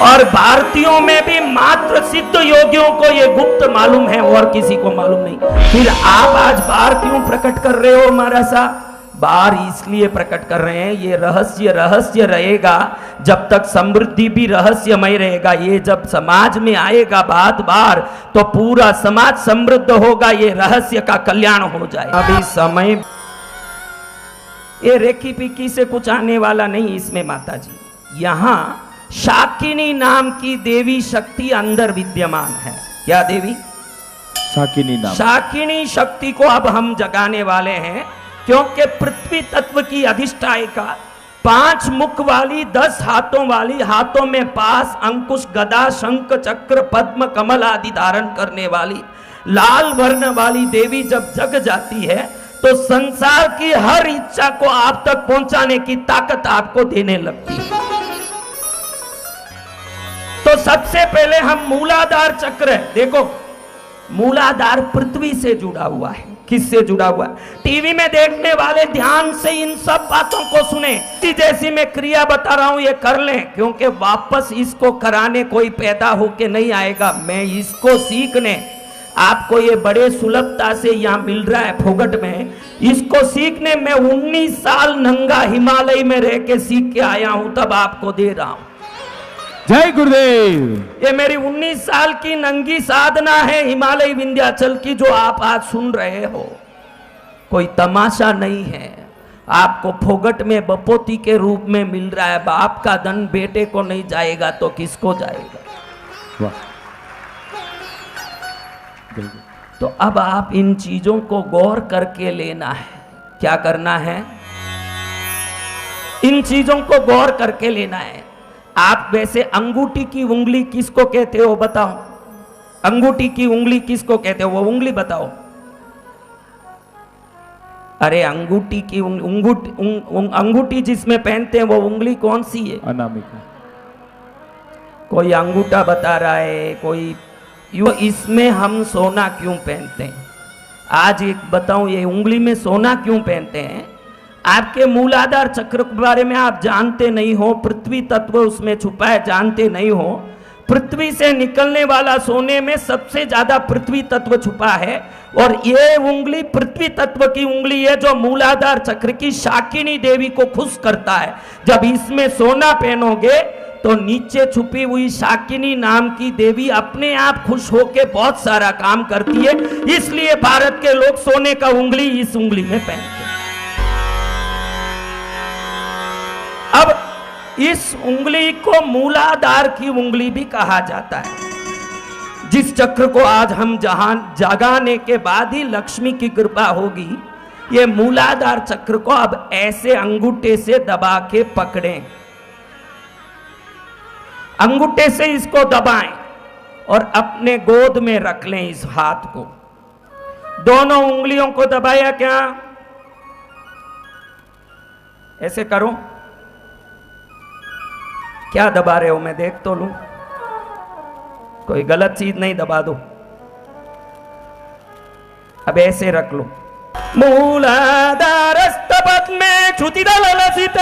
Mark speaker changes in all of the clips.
Speaker 1: और भारतीयों में भी मात्र सिद्ध योगियों को ये गुप्त मालूम है और किसी को मालूम नहीं। फिर आप आज बाहर क्यों प्रकट कर रहे हो महाराज साहब? बाहर इसलिए प्रकट कर रहे हैं, ये रहस्य रहेगा जब तक समृद्धि भी रहस्यमय रहेगा। ये जब समाज में आएगा बात बार तो पूरा समाज समृद्ध होगा, ये रहस्य का कल्याण हो जाए। अभी समय ये रेखी पीकी से कुछ आने वाला नहीं इसमें माता जी। यहां शाकिनी नाम की देवी शक्ति अंदर विद्यमान है। क्या देवी?
Speaker 2: शाकिनी नाम।
Speaker 1: शाकिनी शक्ति को अब हम जगाने वाले हैं, क्योंकि पृथ्वी तत्व की अधिष्ठायिका 5 मुख वाली 10 हाथों वाली, हाथों में पास अंकुश गदा शंख चक्र पद्म कमल आदि धारण करने वाली लाल वर्ण वाली देवी जब जग जाती है तो संसार की हर इच्छा को आप तक पहुंचाने की ताकत आपको देने लगती है। तो सबसे पहले हम मूलाधार चक्र, देखो मूलाधार पृथ्वी से जुड़ा हुआ है। किससे जुड़ा हुआ? टीवी में देखने वाले ध्यान से इन सब बातों को सुने। जैसी मैं क्रिया बता रहा हूं ये कर लें, क्योंकि वापस इसको कराने कोई पैदा होके नहीं आएगा। मैं इसको सीखने, आपको ये बड़े सुलभता से यहाँ मिल रहा है फोगट में, इसको सीखने में 19 साल नंगा हिमालय में रह के सीख के आया हूं, तब आपको दे रहा हूं।
Speaker 2: जय गुरुदेव।
Speaker 1: ये मेरी 19 साल की नंगी साधना है हिमालय विंध्याचल की, जो आप आज सुन रहे हो। कोई तमाशा नहीं है। आपको फोगट में बपोती के रूप में मिल रहा है। बाप का धन बेटे को नहीं जाएगा तो किसको जाएगा?
Speaker 2: वाह।
Speaker 1: तो अब आप इन चीजों को गौर करके लेना है। क्या करना है? इन चीजों को गौर करके लेना है। आप वैसे अंगूठी की उंगली किसको कहते हो बताओ? अंगूठी की उंगली किसको कहते हो? वो उंगली बताओ। अरे अंगूठी की अंगूठी जिसमें पहनते हैं वो उंगली कौन सी है?
Speaker 2: अनामिका।
Speaker 1: कोई अंगूठा बता रहा है, कोई इसमें हम सोना क्यों पहनते हैं? आज एक बताऊं, ये उंगली में सोना क्यों पहनते हैं? आपके मूलाधार चक्र के बारे में आप जानते नहीं हो, पृथ्वी तत्व उसमें छुपा है, जानते नहीं हो। पृथ्वी से निकलने वाला सोने में सबसे ज्यादा पृथ्वी तत्व छुपा है, और ये उंगली पृथ्वी तत्व की उंगली है जो मूलाधार चक्र की शाकिनी देवी को खुश करता है। जब इसमें सोना पहनोगे तो नीचे छुपी हुई शाकिनी नाम की देवी अपने आप खुश होके बहुत सारा काम करती है। इसलिए भारत के लोग सोने का उंगली इस उंगली में पहनते हैं। अब इस उंगली को मूलाधार की उंगली भी कहा जाता है, जिस चक्र को आज हम जगाने के बाद ही लक्ष्मी की कृपा होगी। ये मूलाधार चक्र को अब ऐसे अंगूठे से दबा के पकड़ें, अंगूठे से इसको दबाएं और अपने गोद में रख लें। इस हाथ को, दोनों उंगलियों को दबाया क्या? ऐसे करो। क्या दबा रहे हो? मैं देख तो लूं, कोई गलत चीज नहीं दबा दो। अब ऐसे रख लो। मूलाधारस्थ पद्मे क्षुतिदललसित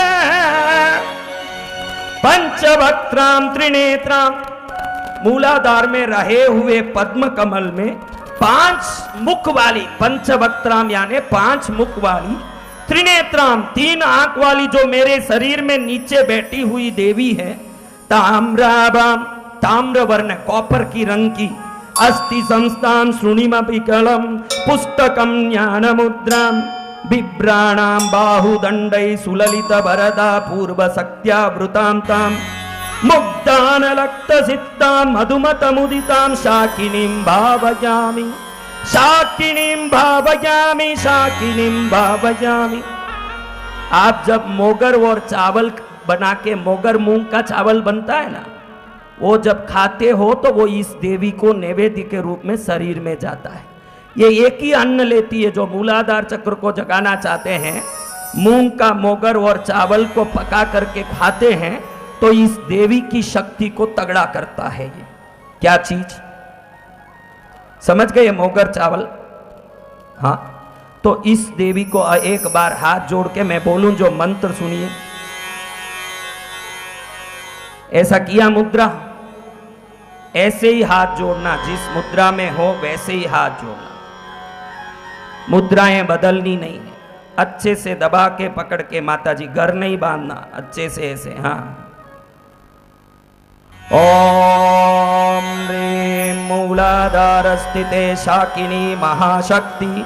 Speaker 1: पंचवक्त्राम त्रिनेत्राम, मूलाधार में रहे हुए पद्म कमल में 5 मुख वाली, पंचवक्त्राम यानी 5 मुख वाली, त्रिनेत्राम 3 आंख वाली जो मेरे शरीर में नीचे बैठी हुई देवी है। ताम्राभाम, ताम्र वर्ण कॉपर की रंग की, अस्ति संस्थान श्रुणिम विकलम पुस्तकम ज्ञान मुद्राम बिभ्राणाम बाहुदंडै सुललित वरदा पूर्व शक्त्यावृताम ताम मुग्धान लक्त सिद्धाम मधुमत मुदिताम शाकिनीं भावयामि, शाकिनीं भावयामि, शाकिनीं भावयामि। आप जब मोगर और चावल बना के, मोगर मूंग का चावल बनता है ना, वो जब खाते हो तो वो इस देवी को नैवेद्य के रूप में शरीर में जाता है। ये एक ही अन्न लेती है। जो मूलाधार चक्र को जगाना चाहते हैं, मूंग का मोगर और चावल को पका करके खाते हैं तो इस देवी की शक्ति को तगड़ा करता है। ये क्या चीज समझ गए? मोगर चावल। हाँ, तो इस देवी को एक बार हाथ जोड़ के मैं बोलूं जो मंत्र सुनिए। ऐसा किया मुद्रा, ऐसे ही हाथ जोड़ना, जिस मुद्रा में हो वैसे ही हाथ जोड़ना, मुद्राएं बदलनी नहीं है। अच्छे से दबा के पकड़ के माता जी, घर नहीं बांधना, अच्छे से ऐसे। हाँ, ओम ह्रीं मूलाधार स्थिते शाकिनी महाशक्ति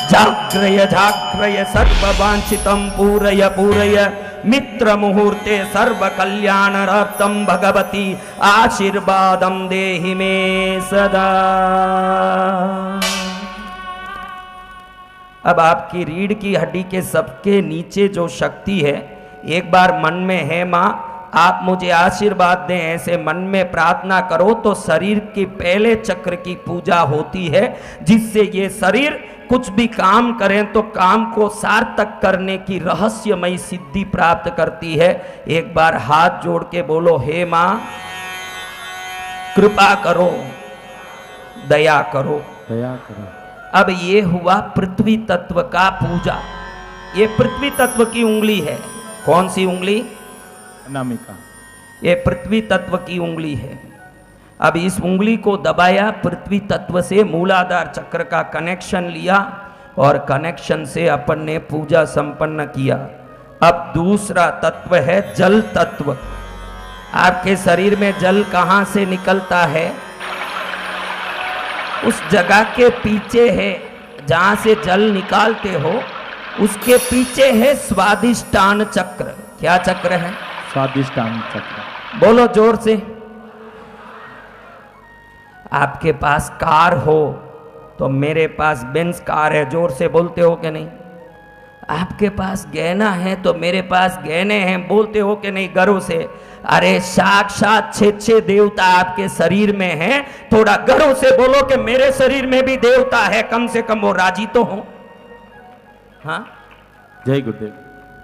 Speaker 1: जाग्रय जाग्रय सर्ववांछितं पूरय पूरय मित्र मुहूर्ते सर्व कल्याणार्थं भगवती आशीर्वादं देहि मे सदा। अब आपकी रीढ़ की हड्डी के सबके नीचे जो शक्ति है, एक बार मन में है माँ आप मुझे आशीर्वाद दें, ऐसे मन में प्रार्थना करो तो शरीर के पहले चक्र की पूजा होती है, जिससे ये शरीर कुछ भी काम करें तो काम को सार्थक करने की रहस्यमयी सिद्धि प्राप्त करती है। एक बार हाथ जोड़ के बोलो, हे माँ कृपा करो, दया करो,
Speaker 2: दया करो।
Speaker 1: अब ये हुआ पृथ्वी तत्व का पूजा। ये पृथ्वी तत्व की उंगली है। कौन सी उंगली?
Speaker 2: अनामिका।
Speaker 1: ये पृथ्वी तत्व की उंगली है। अब इस उंगली को दबाया, पृथ्वी तत्व से मूलाधार चक्र का कनेक्शन लिया और कनेक्शन से अपन ने पूजा संपन्न किया। अब दूसरा तत्व है जल तत्व। आपके शरीर में जल कहां से निकलता है? उस जगह के पीछे है, जहां से जल निकालते हो उसके पीछे है स्वादिष्टान चक्र। क्या चक्र है?
Speaker 2: स्वादिष्टान चक्र।
Speaker 1: बोलो जोर से। आपके पास कार हो तो मेरे पास बेंज कार है, जोर से बोलते हो कि नहीं? आपके पास गहना है तो मेरे पास गहने हैं, बोलते हो कि नहीं गर्व से? अरे साक्षात 6 देवता आपके शरीर में हैं, थोड़ा गर्व से बोलो कि मेरे शरीर में भी देवता है, कम से कम वो राजी तो हो। हाँ,
Speaker 2: जय गुरुदेव।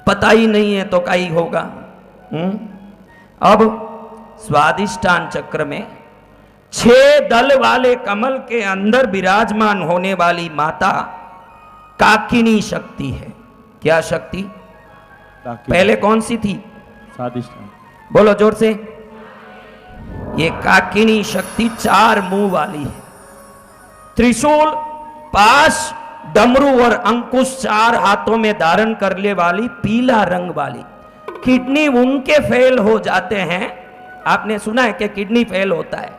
Speaker 1: पता ही नहीं है तो क्या ही होगा। अब स्वादिष्टान चक्र में 6 दल वाले कमल के अंदर विराजमान होने वाली माता काकिनी शक्ति है। क्या शक्ति? पहले कौन सी थी?
Speaker 2: स्वादिष्टान।
Speaker 1: बोलो जोर से। ये काकिनी शक्ति 4 मुंह वाली है। त्रिशूल, पाश, डमरू और अंकुश 4 हाथों में धारण करने वाली, पीला रंग वाली। किडनी उनके फेल हो जाते हैं, आपने सुना है कि किडनी फेल होता है,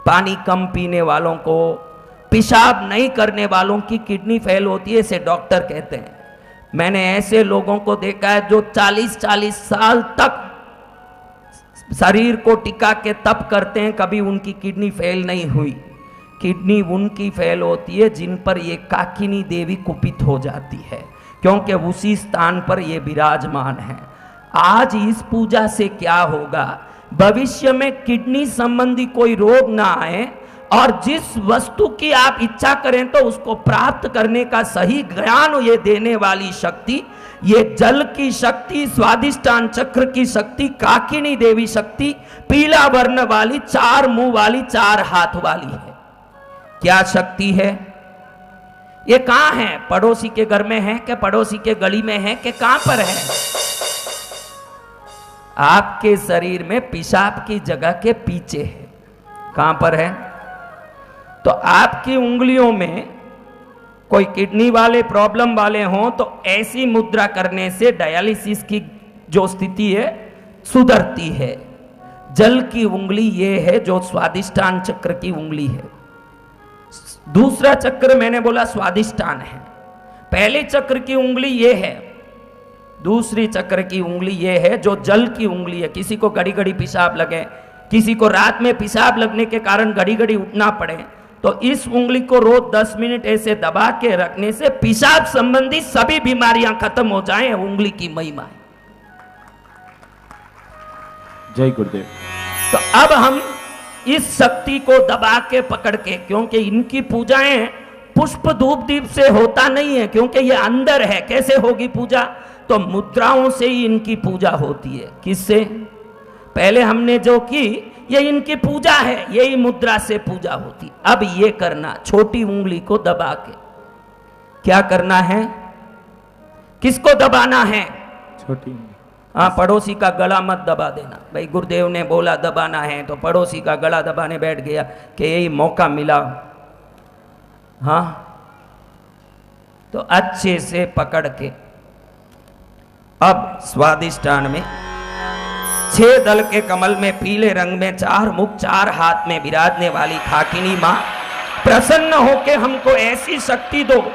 Speaker 1: पानी कम पीने वालों को, पेशाब नहीं करने वालों की किडनी फेल होती है, इसे डॉक्टर कहते हैं। मैंने ऐसे लोगों को देखा है जो 40-40 साल तक शरीर को टिका के तप करते हैं, कभी उनकी किडनी फेल नहीं हुई। किडनी उनकी फेल होती है जिन पर ये काकिनी देवी कुपित हो जाती है, क्योंकि उसी स्थान पर ये विराजमान है। आज इस पूजा से क्या होगा, भविष्य में किडनी संबंधी कोई रोग ना आए और जिस वस्तु की आप इच्छा करें तो उसको प्राप्त करने का सही ज्ञान ये देने वाली शक्ति, ये जल की शक्ति, स्वादिष्टान चक्र की शक्ति, काकिनी देवी शक्ति, पीला वर्ण वाली, 4 मुंह वाली, 4 हाथ वाली है। क्या शक्ति है? ये कहां है? पड़ोसी के घर में है कि पड़ोसी के गली में है कि कहां पर है? आपके शरीर में पेशाब की जगह के पीछे है। कहां पर है? तो आपकी उंगलियों में कोई किडनी वाले प्रॉब्लम वाले हों तो ऐसी मुद्रा करने से डायलिसिस की जो स्थिति है सुधरती है। जल की उंगली ये है जो स्वादिष्टान चक्र की उंगली है। दूसरा चक्र मैंने बोला स्वादिष्टान है। पहले चक्र की उंगली ये है, दूसरी चक्र की उंगली ये है जो जल की उंगली है। किसी को घड़ी घड़ी पेशाब लगे, किसी को रात में पेशाब लगने के कारण घड़ी घड़ी उठना पड़े, तो इस उंगली को रोज 10 मिनट ऐसे दबा के रखने से पेशाब संबंधी सभी बीमारियां खत्म हो जाएं। उंगली की महिमा है।
Speaker 2: जय गुरुदेव।
Speaker 1: तो अब हम इस शक्ति को दबा के पकड़ के, क्योंकि इनकी पूजाएं पुष्प धूप दीप से होता नहीं है, क्योंकि ये अंदर है। कैसे होगी पूजा? तो मुद्राओं से ही इनकी पूजा होती है। किससे? पहले हमने जो की ये इनकी पूजा है, यही मुद्रा से पूजा होती। अब ये करना, छोटी उंगली को दबा के क्या करना है? किसको दबाना है?
Speaker 2: छोटी।
Speaker 1: हाँ, पड़ोसी का गला मत दबा देना। भाई गुरुदेव ने बोला दबाना है तो पड़ोसी का गला दबाने बैठ गया कि यही मौका मिला। हाँ, तो अच्छे से पकड़ के अब स्वादिष्टान में 6 दल के कमल में पीले रंग में 4 मुख 4 हाथ में विराजने वाली खाकिनी माँ प्रसन्न होके हमको ऐसी शक्ति दो,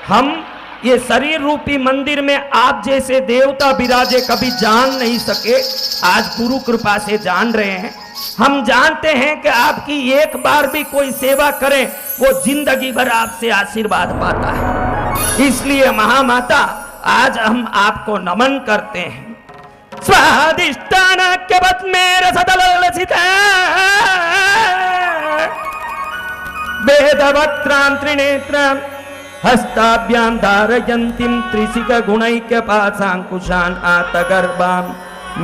Speaker 1: हम ये शरीर रूपी मंदिर में आप जैसे देवता विराजे कभी जान नहीं सके, आज गुरु कृपा से जान रहे हैं। हम जानते हैं कि आपकी एक बार भी कोई सेवा करे वो जिंदगी भर आपसे आशीर्वाद पाता है। इसलिए महामाता आज हम आपको नमन करते हैं। स्वादिष्टानाख्यवत् में रसदललसिता वेदवक्त्रां त्रिनेत्रां हस्ताभ्यां धारयन्तीं त्रिशिखगुणैक्यपाशाङ्कुशान् आतगर्भां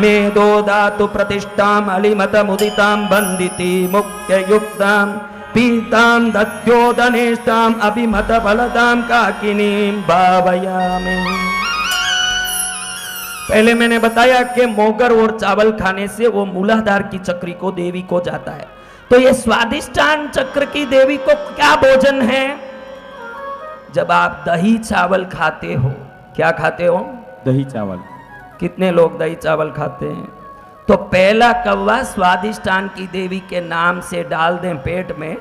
Speaker 1: मेदो धातु प्रतिष्ठाम् अलिमतमुदितां वन्दिती मुक्त्ययुक्तां पीतां दध्योदनेष्टाम् अभिमतफलदां काकिनीं भावयामि। पहले मैंने बताया कि मोगर और चावल खाने से वो मूलाधार की चक्री को देवी को जाता है। तो ये स्वादिष्टान चक्र की देवी को क्या भोजन है? जब आप दही चावल खाते हो, क्या खाते हो?
Speaker 2: दही चावल।
Speaker 1: कितने लोग दही चावल खाते हैं? तो पहला कौवा स्वादिष्टान की देवी के नाम से डाल दें पेट में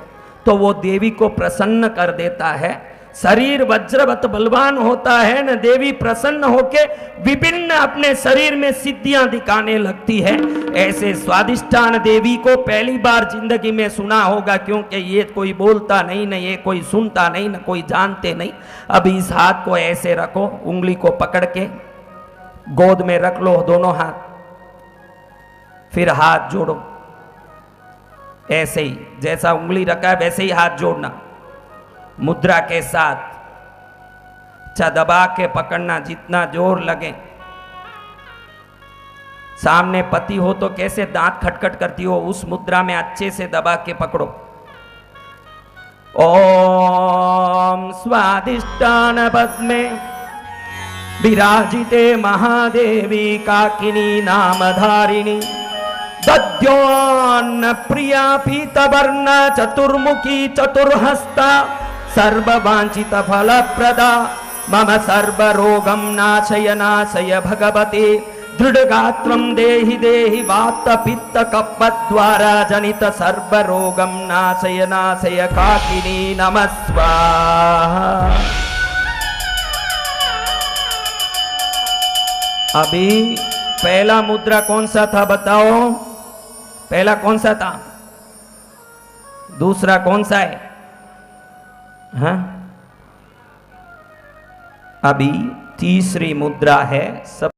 Speaker 1: तो वो देवी को प्रसन्न कर देता है। शरीर वज्रवत बलवान होता है न, देवी प्रसन्न होके विभिन्न अपने शरीर में सिद्धियां दिखाने लगती है। ऐसे स्वादिष्टान देवी को पहली बार जिंदगी में सुना होगा, क्योंकि ये कोई बोलता नहीं, न ये कोई सुनता नहीं, न कोई जानते नहीं। अब इस हाथ को ऐसे रखो, उंगली को पकड़ के गोद में रख लो दोनों हाथ, फिर हाथ जोड़ो ऐसे ही, जैसा उंगली रखा है वैसे ही हाथ जोड़ना मुद्रा के साथ। अच्छा, दबा के पकड़ना जितना जोर लगे। सामने पति हो तो कैसे दांत खटखट करती हो, उस मुद्रा में अच्छे से दबा के पकड़ो। ओम स्वादिष्टान पद्मे विराजिते महादेवी काकिनी नामधारिणी दद्योन्न प्रिया पीतवर्ण चतुर्मुखी चतुर्हस्ता सर्ववांछित फलप्रदा मम सर्वरोगं नाशय नाशय भगवते दृढ़गात्रं देहि देहि वात पित्त कप्पद्वारा जनित सर्वरोगं नाशय नाशय काकिनी नमः स्वाहा। अभी पहला मुद्रा कौन सा था बताओ? पहला कौन सा था? दूसरा कौन सा है? हाँ, अभी तीसरी मुद्रा है। सब